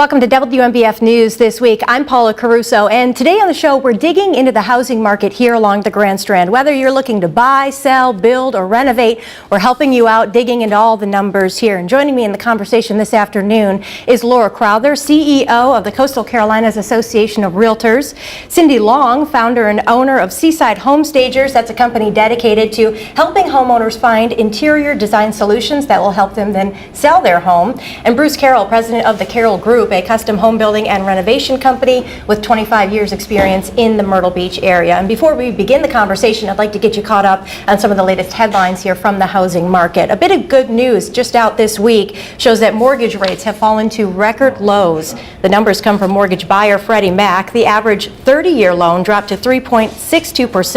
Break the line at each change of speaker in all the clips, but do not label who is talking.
Welcome to WMBF News this week. I'm Paula Caruso, and today on the show we're digging into the housing market here along the Grand Strand. Whether you're looking to buy, sell, build, or renovate, we're helping you out, digging into all the numbers here. And joining me in the conversation this afternoon is Laura Crowther, CEO of the Coastal Carolinas Association of Realtors, Cindy Long, founder and owner of Seaside Home Stagers. That's a company dedicated to helping homeowners find interior design solutions that will help them then sell their home, and Bruce Carroll, president of the Carroll Group, a custom home building and renovation company with 25 years experience in the Myrtle Beach area. And before we begin the conversation, I'd like to get you caught up on some of the latest headlines here from the housing market. A bit of good news just out this week shows that mortgage rates have fallen to record lows. The numbers come from mortgage buyer Freddie Mac. The average 30-year loan dropped to 3.62%,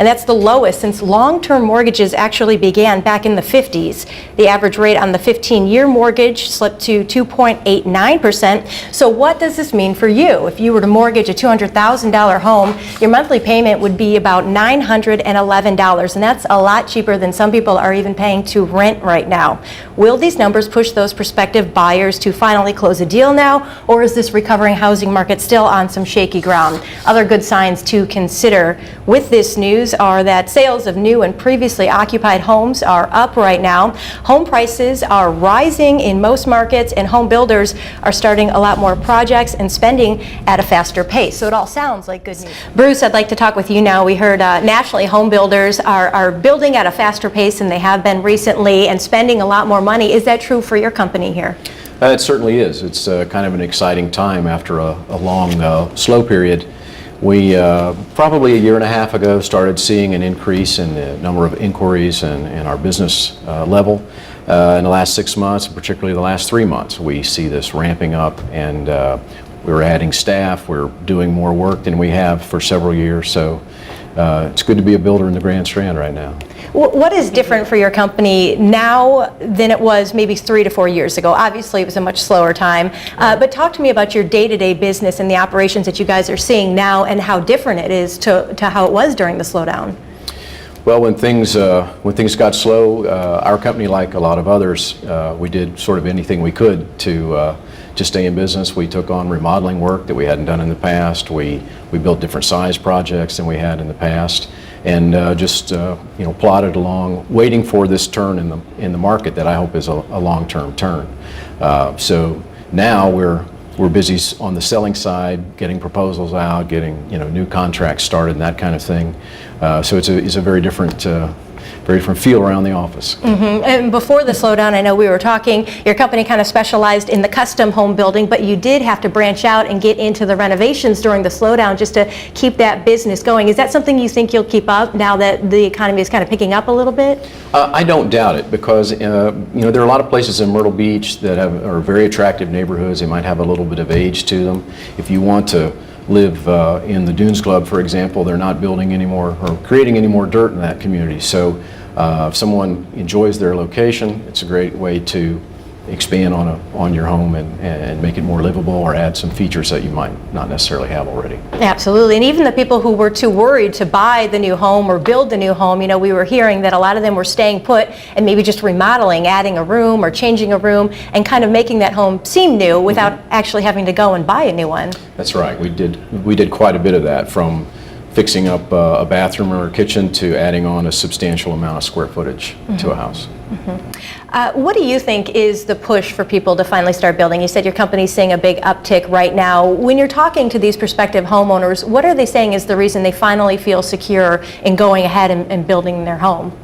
and that's the lowest since long-term mortgages actually began back in the 50s. The average rate on the 15-year mortgage slipped to 2.89%. So what does this mean for you? If you were to mortgage a $200,000 home, your monthly payment would be about $911, and that's a lot cheaper than some people are even paying to rent right now. Will these numbers push those prospective buyers to finally close a deal now, or is this recovering housing market still on some shaky ground? Other good signs to consider with this news are that sales of new and previously occupied homes are up right now. Home prices are rising in most markets, and home builders are starting a lot more projects and spending at a faster pace. So it all sounds like good news. Bruce, I'd like to talk with you now. We heard nationally home builders are building at a faster pace than they have been recently and spending a lot more money. Is that true for your company here?
It certainly is. It's kind of an exciting time after a long, slow period. We probably a year and a half ago started seeing an increase in the number of inquiries and our business level. In the last 6 months, and particularly the last 3 months, we see this ramping up, and we're adding staff. We're doing more work than we have for several years. So it's good to be a builder in the Grand Strand right now.
What is different for your company now than it was maybe 3 to 4 years ago? Obviously, it was a much slower time, but talk to me about your day-to-day business and the operations that you guys are seeing now and how different it is to how it was during the slowdown.
Well, when things got slow, our company, like a lot of others, we did sort of anything we could to stay in business. We took on remodeling work that we hadn't done in the past. We built different size projects than we had in the past, and just plodded along, waiting for this turn in the market that I hope is a long-term turn. So now we're busy on the selling side, getting proposals out, getting new contracts started, and that kind of thing. So it's a very different feel around the office.
Mm-hmm. And before the slowdown, I know we were talking, your company kind of specialized in the custom home building, but you did have to branch out and get into the renovations during the slowdown just to keep that business going. Is that something you think you'll keep up now that the economy is kind of picking up a little bit?
I don't doubt it, because there are a lot of places in Myrtle Beach that are very attractive neighborhoods. They might have a little bit of age to them. If you want to live in the Dunes Club, for example, they're not building anymore or creating any more dirt in that community. So if someone enjoys their location, it's a great way to expand on your home and make it more livable, or add some features that you might not necessarily have already.
Absolutely. And even the people who were too worried to buy the new home or build the new home, we were hearing that a lot of them were staying put and maybe just remodeling, adding a room or changing a room, and kind of making that home seem new without actually having to go and buy a new one.
That's right. We did quite a bit of that, from fixing up a bathroom or a kitchen to adding on a substantial amount of square footage to a house.
What do you think is the push for people to finally start building? You said your company's seeing a big uptick right now. When you're talking to these prospective homeowners, what are they saying is the reason they finally feel secure in going ahead and building their home?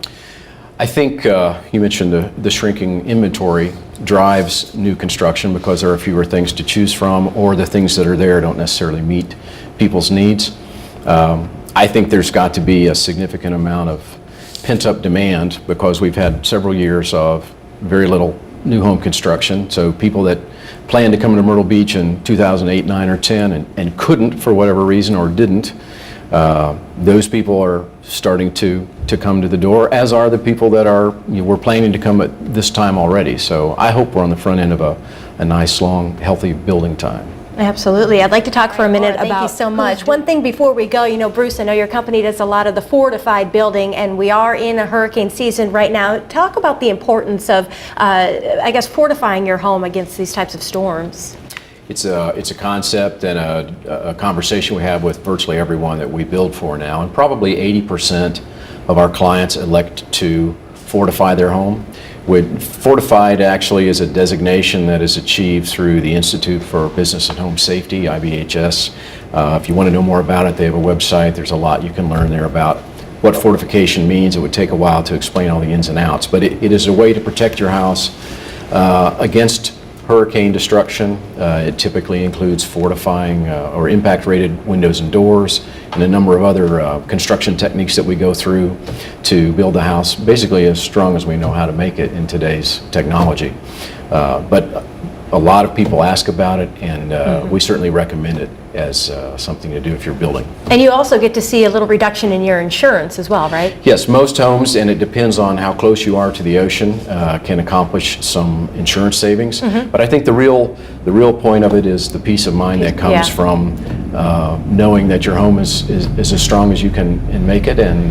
I think you mentioned the shrinking inventory drives new construction, because there are fewer things to choose from, or the things that are there don't necessarily meet people's needs. I think there's got to be a significant amount of pent-up demand, because we've had several years of very little new home construction. So people that planned to come to Myrtle Beach in 2008, 9, or 10 and couldn't for whatever reason, or didn't, those people are starting to come to the door, as are the people that were planning to come at this time already. So I hope we're on the front end of a nice, long, healthy building time.
Absolutely. I'd like to talk for a minute about... Thank you so much. One thing before we go, Bruce, I know your company does a lot of the fortified building, and we are in a hurricane season right now. Talk about the importance of, fortifying your home against these types of storms.
It's a concept and a conversation we have with virtually everyone that we build for now, and probably 80% of our clients elect to fortify their home. Fortified actually is a designation that is achieved through the Institute for Business and Home Safety, IBHS. If you want to know more about it, they have a website. There's a lot you can learn there about what fortification means. It would take a while to explain all the ins and outs, but it is a way to protect your house against hurricane destruction. It typically includes fortifying or impact-rated windows and doors, and a number of other construction techniques that we go through to build the house basically as strong as we know how to make it in today's technology. But a lot of people ask about it, and we certainly recommend it as something to do if you're building.
And you also get to see a little reduction in your insurance as well, right?
Yes, most homes, and it depends on how close you are to the ocean, can accomplish some insurance savings. But I think the real point of it is the peace of mind that comes from knowing that your home is as strong as you can make it, and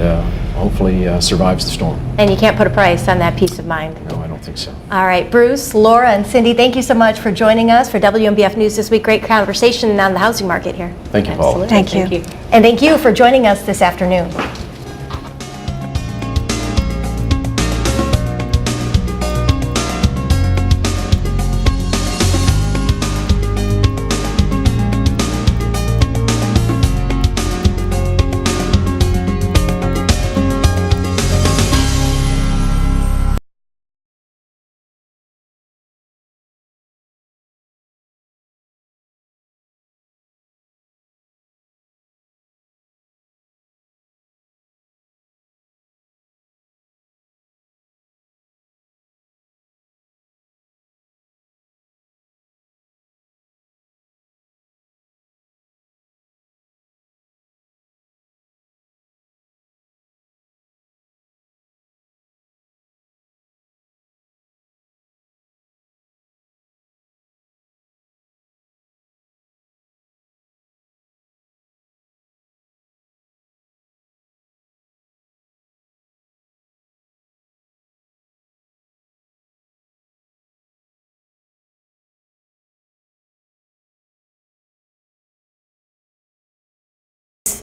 hopefully survives the storm.
And you can't put a price on that peace of mind.
No, I don't think so.
All right, Bruce, Laura, and Cindy, thank you so much for joining us for WMBF News this week. Great conversation on the housing market here.
Thank you, Paul.
Thank you.
And thank you for joining us this afternoon.